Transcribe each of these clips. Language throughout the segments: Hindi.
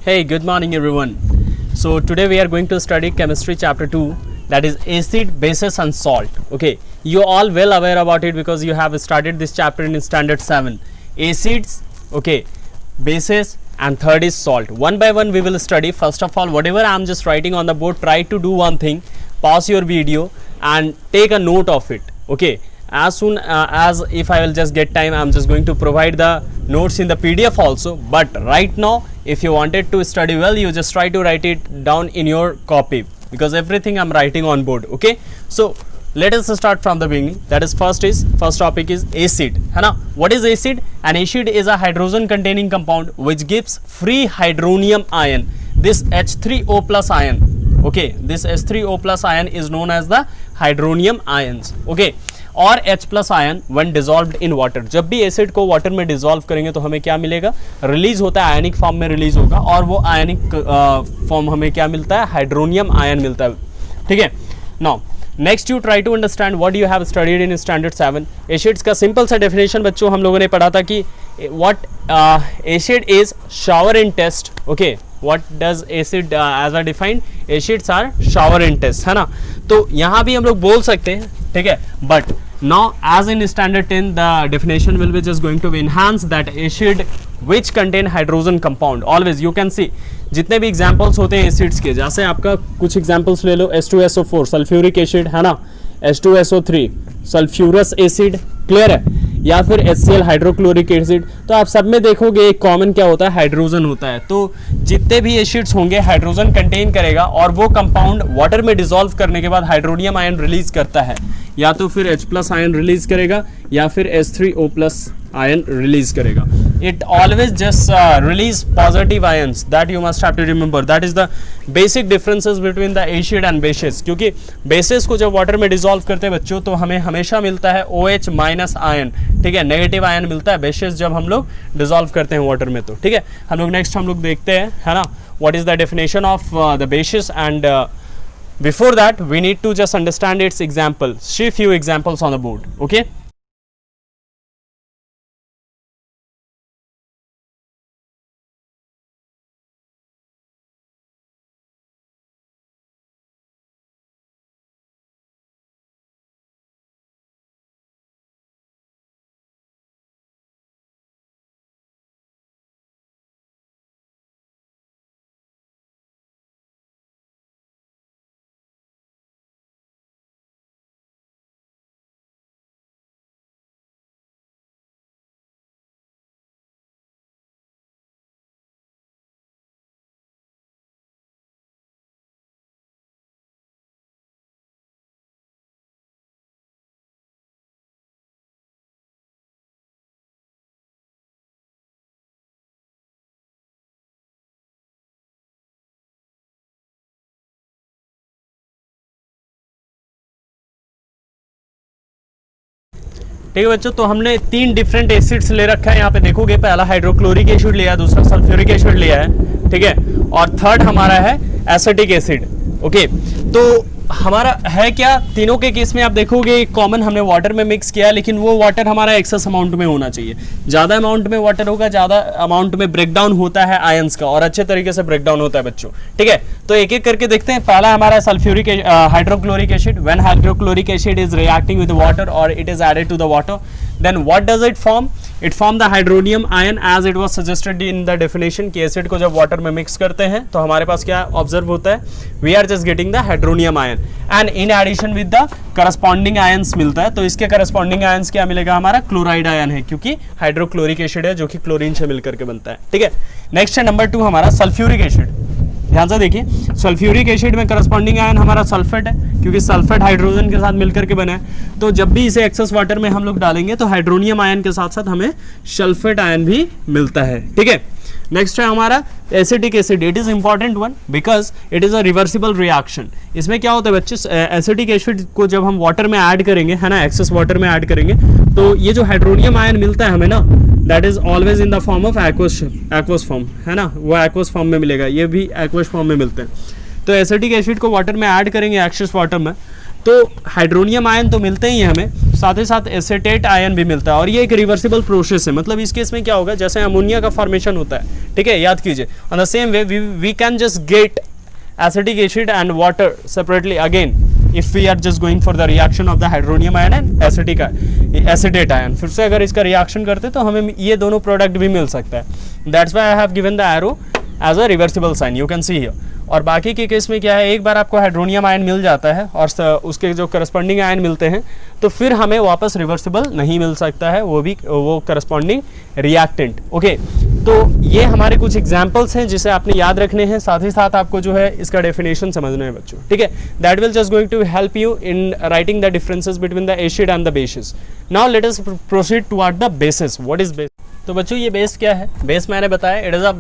Hey, good morning everyone. So today we are going to study chemistry chapter 2, that is acid, bases and salt. Okay, you all well aware about it because you have studied this chapter in standard 7. Acids, okay, bases and third is salt. One by one we will study. First of all, whatever I am just writing on the board, try to do one thing, pause your video and take a note of it. Okay, as soon as if I will just get time, I am just going to provide the notes in the PDF also. But right now, if you wanted to study well, you just try to write it down in your copy because everything I am writing on board. Okay, so let us start from the beginning. That is first topic is acid. है ना? What is acid? An acid is a hydrogen containing compound which gives free hydronium ion. This H3O plus ion. Okay, this H3O plus ion is known as the hydronium ions. Okay, और H plus ion one dissolved in water. जब भी एसिड को वाटर में डिजॉल्व करेंगे तो हमें क्या मिलेगा? रिलीज होता है, आयनिक फॉर्म में रिलीज होगा और वो आयनिक फॉर्म हमें क्या मिलता है? हाइड्रोनियम आयन मिलता है. ठीक है. Now next you try to understand what you have studied in standard 7. Acids का सिंपल सा डेफिनेशन बच्चों हम लोगों ने पढ़ा था कि what acid is sour in taste. Okay, what does acid as a defined? Acids are shower in test, है ना? तो यहाँ भी हम लोग बोल सकते हैं, ठीक है, but now as in standard 10 the definition will be just going to be enhance that acid which contain hydrogen compound. Always you can see जितने भी examples होते हैं acids के, जैसे आपका कुछ examples ले लो, H2SO4 सल्फ्यूरिक एसिड, है ना, H2SO3 सल्फ्यूरस एसिड, क्लियर है, या फिर HCl हाइड्रोक्लोरिक एसिड. तो आप सब में देखोगे एक कॉमन क्या होता है? हाइड्रोजन होता है. तो जितने भी एसिड्स होंगे हाइड्रोजन कंटेन करेगा और वो कंपाउंड वाटर में डिसॉल्व करने के बाद हाइड्रोनियम आयन रिलीज करता है, या तो फिर H प्लस आयन रिलीज करेगा या फिर H3O प्लस आयन रिलीज करेगा. It always just release positive ions. That you must have to remember. That is the basic differences between the acid and bases. क्योंकि bases को जब वाटर में डिसॉल्व करते हैं बच्चों तो हमें हमेशा मिलता है OH माइनस आयन. ठीक है, नेगेटिव आयन मिलता है बेसेस जब हम लोग डिसॉल्व करते हैं वाटर में. तो ठीक है, हम लोग नेक्स्ट हम लोग देखते हैं, है ना, what is the definition of the bases. And before that we need to just understand its example. See few examples on the board. Okay. ठीक है बच्चों, तो हमने 3 डिफरेंट एसिड्स ले रखा है. यहाँ पे देखोगे पहला हाइड्रोक्लोरिक एसिड लिया है, दूसरा सल्फ्यूरिक एसिड लिया है, ठीक है, और थर्ड हमारा है एसिटिक एसिड. ओके, तो हमारा है क्या? तीनों के केस में आप देखोगे कॉमन हमने वाटर में मिक्स किया है, लेकिन वो वाटर हमारा एक्सेस अमाउंट में होना चाहिए. ज़्यादा अमाउंट में वाटर होगा, ज़्यादा अमाउंट में ब्रेकडाउन होता है आयंस का, और अच्छे तरीके से ब्रेकडाउन होता है बच्चों. ठीक है, तो एक एक करके देखते हैं. पहला हमारा sulphuric hydrochloric acid. When hydrochloric acid is reacting with water और it is added to the water, then what does it form? It form the hydronium ion as it was suggested in the definition. कि एसिड को जब वाटर में मिक्स करते हैं तो हमारे पास क्या ऑब्जर्व होता है? We are just getting the hydronium ion and in addition with the corresponding ions मिलता है. तो इसके करस्पॉन्डिंग आयंस क्या मिलेगा? हमारा क्लोराइड आयन है, क्योंकि हाइड्रोक्लोरिक एसिड है जो कि क्लोरीन से मिलकर के बनता है. ठीक है, नेक्स्ट है नंबर 2 हमारा सल्फ्यूरिक एसिड. ध्यान से देखिए, सल्फ्यूरिक एसिड में करस्पॉन्डिंग आयन हमारा सल्फेट है, क्योंकि सल्फेट हाइड्रोजन के साथ मिलकर के बना है. तो जब भी इसे एक्सेस वाटर में हम लोग डालेंगे तो हाइड्रोनियम आयन के साथ साथ हमें सल्फेट आयन भी मिलता है. ठीक है, नेक्स्ट है हमारा acetic acid. It is important one because it is a reversible reaction. इसमें क्या होता है बच्चे? एसिटिक एसिड को जब हम वाटर में ऐड करेंगे, है ना, एक्सेस वाटर में ऐड करेंगे, तो ये जो हाइड्रोनियम आयन मिलता है हमें ना, that is always in the form of aqueous form, है ना, वो एक्वस फॉर्म में मिलेगा. ये भी एक्वस फॉर्म में मिलते हैं. तो एसिटिक एसिड को वाटर में ऐड करेंगे एक्सेस वाटर में, तो हाइड्रोनियम आयन तो मिलते ही हैं हमें, साथ ही साथ एसेटेट आयन भी मिलता है, और ये एक रिवर्सिबल प्रोसेस है। मतलब इस केस में क्या होगा, जैसे अमोनिया का फॉर्मेशन होता है, ठीक है, याद कीजिए। On the same way we can just get acetic acid and water separately again if we are just going for the reaction of the hydronium ion and acetate ion। फिर से अगर इसका रिएक्शन करते तो हमें ये दोनों प्रोडक्ट भी मिल सकता है। That's why I have given the arrow as a reversible sign, you can see here. और बाकी के केस में क्या है, एक बार आपको हाइड्रोनियम आयन मिल जाता है और उसके जो करस्पॉन्डिंग आयन मिलते हैं तो फिर हमें वापस रिवर्सिबल नहीं मिल सकता है, वो करस्पॉन्डिंग रिएक्टेंट। ओके, तो ये हमारे कुछ एग्जांपल्स हैं जिसे आपने याद रखने हैं, साथ ही साथ आपको जो है इसका डेफिनेशन समझना है बच्चों, ठीक है। That will just going to help you in writing the differences between the acid and the basis. Now let us proceed toward the basis. What is base? तो बच्चों ये बेस क्या है? बेस मैंने बताया, it is a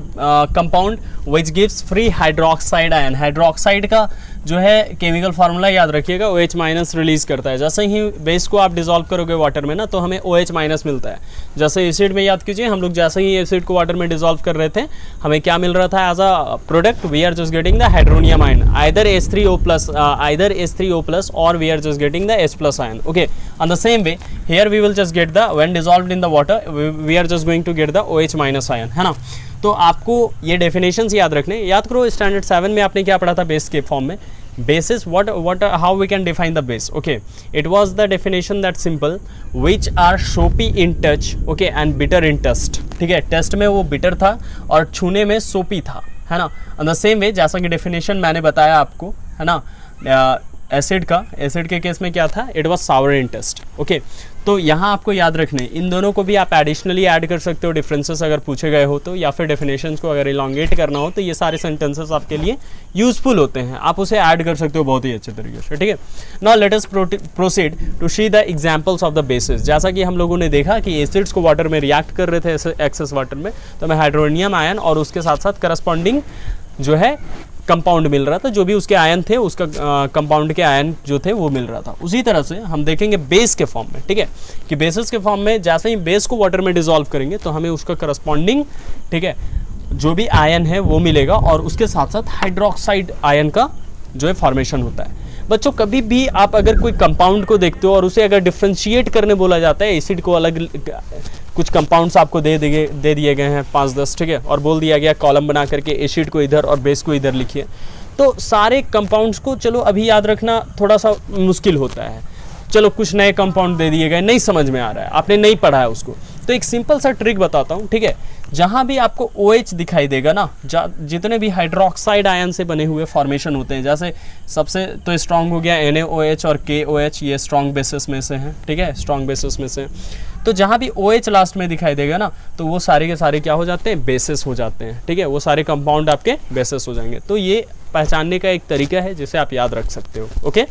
compound which gives free hydroxide ion. Hydroxide का जो है केमिकल फार्मूला याद रखिएगा, OH माइनस रिलीज करता है। जैसे ही बेस को आप डिसॉल्व करोगे वाटर में ना तो हमें OH माइनस मिलता है। जैसे एसिड में याद कीजिए, हम लोग जैसे ही एसिड को वाटर में डिसॉल्व कर रहे थे हमें क्या मिल रहा था as a product, we are just getting the hydronium ion, either H3O+ और we are just getting the H+ ion. Okay, on the same way here we will just get the, when dissolved in the water we are just going to get the OH minus ion, है ना। तो आपको ये डेफिनेशंस याद रखने, याद करो स्टैंडर्ड 7 में आपने क्या पढ़ा था बेस के फॉर्म में। Bases, how we can define the base? Okay, it was the definition that simple, which are soapy in touch, okay, and bitter in taste। ठीक है, टेस्ट में वो बिटर था और छूने में सोपी था, है ना। On the same way जैसा कि डेफिनेशन मैंने बताया आपको, है ना, एसिड के केस में क्या था, it was sour in taste. Okay, तो यहाँ आपको याद रखने, इन दोनों को भी आप एडिशनली ऐड कर सकते हो डिफरेंसेस अगर पूछे गए हो तो, या फिर डेफिनेशंस को अगर इलॉन्गेट करना हो तो ये सारे सेंटेंसेस आपके लिए यूजफुल होते हैं, आप उसे ऐड कर सकते हो बहुत ही अच्छे तरीके से, ठीक है। Now let us proceed to see the examples of the basis. जैसा कि हम लोगों ने देखा कि एसिड्स को वाटर में रिएक्ट कर रहे थे एक्सेस वाटर में, तो हमें हाइड्रोनियम आयन और उसके साथ साथ करस्पॉन्डिंग जो है कंपाउंड मिल रहा था, जो भी उसके आयन थे उसका कंपाउंड के आयन जो थे वो मिल रहा था। उसी तरह से हम देखेंगे बेस के फॉर्म में, ठीक है, कि बेसिस के फॉर्म में जैसे ही बेस को वाटर में डिसॉल्व करेंगे तो हमें उसका करस्पॉन्डिंग, ठीक है, जो भी आयन है वो मिलेगा और उसके साथ साथ हाइड्रोक्साइड आयन का जो है फॉर्मेशन होता है। बच्चों कभी भी आप अगर कोई कंपाउंड को देखते हो और उसे अगर डिफ्रेंशिएट करने बोला जाता है, एसिड को अलग कुछ कंपाउंड्स आपको दे दिए गए हैं 5-10, ठीक है, और बोल दिया गया कॉलम बना करके एसिड को इधर और बेस को इधर लिखिए, तो सारे कंपाउंड्स को चलो अभी याद रखना थोड़ा सा मुश्किल होता है। चलो कुछ नए कंपाउंड दे दिए गए, नहीं समझ में आ रहा है, आपने नहीं पढ़ा है उसको, तो एक सिंपल सा ट्रिक बताता हूँ, ठीक है। जहाँ भी आपको OH दिखाई देगा ना, जितने भी हाइड्रोक्साइड आयन से बने हुए फॉर्मेशन होते हैं, जैसे सबसे तो स्ट्रॉन्ग हो गया NaOH और KOH, ये स्ट्रॉन्ग बेसिस में से हैं, ठीक है, स्ट्रॉन्ग बेसिस में से। तो जहाँ भी OH लास्ट में दिखाई देगा ना तो वो सारे के सारे क्या हो जाते हैं, बेसिस हो जाते हैं, ठीक है, वो सारे कंपाउंड आपके बेसिस हो जाएंगे। तो ये पहचानने का एक तरीका है जिसे आप याद रख सकते हो। ओके,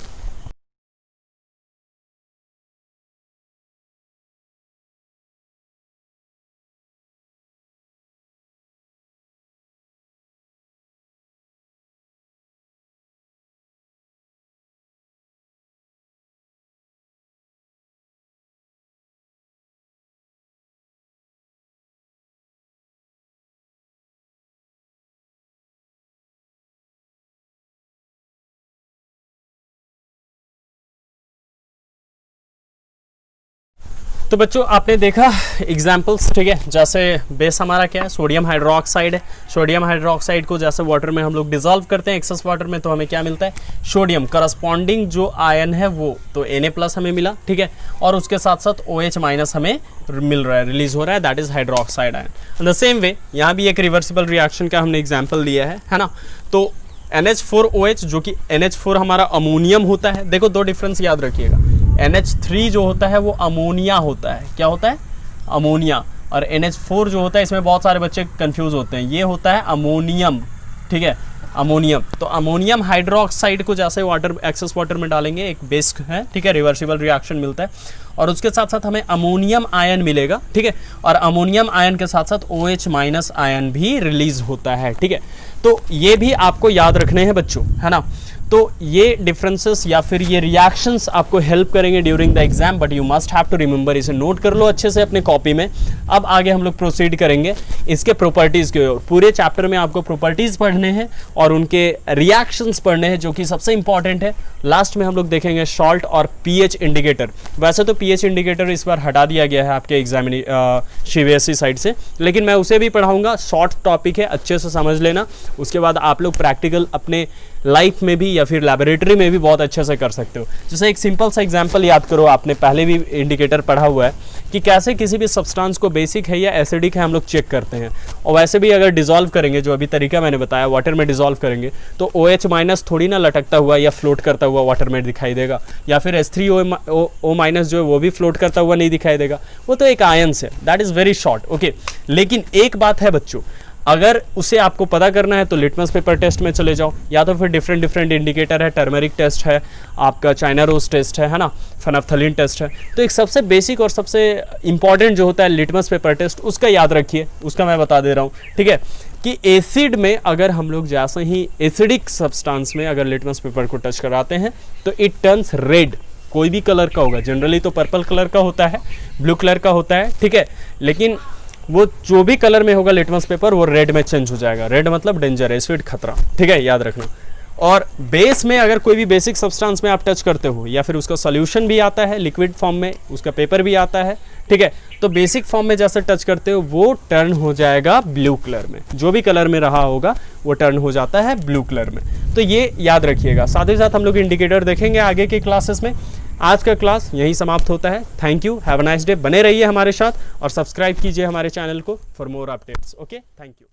तो बच्चों आपने देखा एग्जाम्पल्स, ठीक है, जैसे बेस हमारा क्या है, सोडियम हाइड्रोक्साइड है। सोडियम हाइड्रोक्साइड को जैसे वाटर में हम लोग डिसॉल्व करते हैं एक्सेस वाटर में, तो हमें क्या मिलता है, सोडियम। करस्पॉन्डिंग जो आयन है वो तो Na+ हमें मिला, ठीक है, और उसके साथ साथ OH- हमें मिल रहा है, रिलीज हो रहा है, that is hydroxide ion. In the same वे यहाँ भी एक रिवर्सिबल रिएक्शन का हमने एग्जाम्पल लिया है ना। तो NH4OH जो कि NH4 हमारा अमोनियम होता है। देखो दो डिफरेंस याद रखिएगा, NH3 जो होता है वो अमोनिया होता है, क्या होता है, अमोनिया, और NH4 जो होता है, इसमें बहुत सारे बच्चे कंफ्यूज होते हैं, ये होता है अमोनियम, ठीक है, अमोनियम। तो अमोनियम हाइड्रोक्साइड को जैसे वाटर एक्सेस वाटर में डालेंगे, एक बेस है, ठीक है, रिवर्सिबल रिएक्शन मिलता है, और उसके साथ साथ हमें अमोनियम आयन मिलेगा, ठीक है, और अमोनियम आयन के साथ साथ OH- आयन भी रिलीज होता है, ठीक है। तो ये भी आपको याद रखने हैं बच्चों, है ना। तो ये डिफरेंसेस या फिर ये रिएक्शंस आपको हेल्प करेंगे during the exam, but you must have to remember, इसे नोट कर लो अच्छे से अपने कॉपी में। अब आगे हम लोग प्रोसीड करेंगे इसके प्रॉपर्टीज़ की ओर। पूरे चैप्टर में आपको प्रॉपर्टीज़ पढ़ने हैं और उनके रिएक्शंस पढ़ने हैं, जो कि सबसे इंपॉर्टेंट है। लास्ट में हम लोग देखेंगे सॉल्ट और पीएच इंडिकेटर। वैसे तो पीएच इंडिकेटर इस बार हटा दिया गया है आपके CBSE साइड से, लेकिन मैं उसे भी पढ़ाऊंगा। शॉर्ट टॉपिक है, अच्छे से समझ लेना। उसके बाद आप लोग प्रैक्टिकल अपने लाइफ में भी या फिर लैबोरेटरी में भी बहुत अच्छे से कर सकते हो। जैसे एक सिंपल सा एग्जांपल याद करो, आपने पहले भी इंडिकेटर पढ़ा हुआ है कि कैसे किसी भी सब्सटेंस को बेसिक है या एसिडिक है हम लोग चेक करते हैं। और वैसे भी अगर डिसॉल्व करेंगे, जो अभी तरीका मैंने बताया, वाटर में डिसॉल्व करेंगे तो OH- थोड़ी ना लटकता हुआ या फ्लोट करता हुआ वाटर में दिखाई देगा, या फिर H3O- जो है वो भी फ्लोट करता हुआ नहीं दिखाई देगा, वो तो एक आयंस है। That is very short, okay. लेकिन एक बात है बच्चों, अगर उसे आपको पता करना है तो लिटमस पेपर टेस्ट में चले जाओ, या तो फिर डिफरेंट इंडिकेटर है, टर्मरिक टेस्ट है, आपका चाइना रोज टेस्ट है ना, फेनोल्फथालीन टेस्ट है। तो एक सबसे बेसिक और सबसे इंपॉर्टेंट जो होता है लिटमस पेपर टेस्ट, उसका याद रखिए, उसका मैं बता दे रहा हूँ, ठीक है। कि एसिड में अगर हम लोग जैसे ही एसिडिक सब्सटेंस में अगर लिटमस पेपर को टच कराते हैं तो इट टर्न्स रेड। कोई भी कलर का होगा, जनरली तो पर्पल कलर का होता है, ब्लू कलर का होता है, ठीक है, लेकिन वो जो भी कलर में होगा लिटमस पेपर वो रेड में चेंज हो जाएगा। रेड मतलब डेंजर, एसिड, खतरा, ठीक है, याद रखना। और बेस में अगर कोई भी बेसिक सब्सटेंस में आप टच करते हो या फिर उसका सॉल्यूशन भी आता है लिक्विड फॉर्म में, उसका पेपर भी आता है, ठीक है, तो बेसिक फॉर्म में जैसे टच करते हो वो टर्न हो जाएगा ब्लू कलर में। जो भी कलर में रहा होगा वो टर्न हो जाता है ब्लू कलर में। तो ये याद रखिएगा। साथ ही साथ हम लोग इंडिकेटर देखेंगे आगे के क्लासेस में। आज का क्लास यहीं समाप्त होता है। Thank you, have a nice day. बने रहिए हमारे साथ और सब्सक्राइब कीजिए हमारे चैनल को for more updates. Okay, thank you.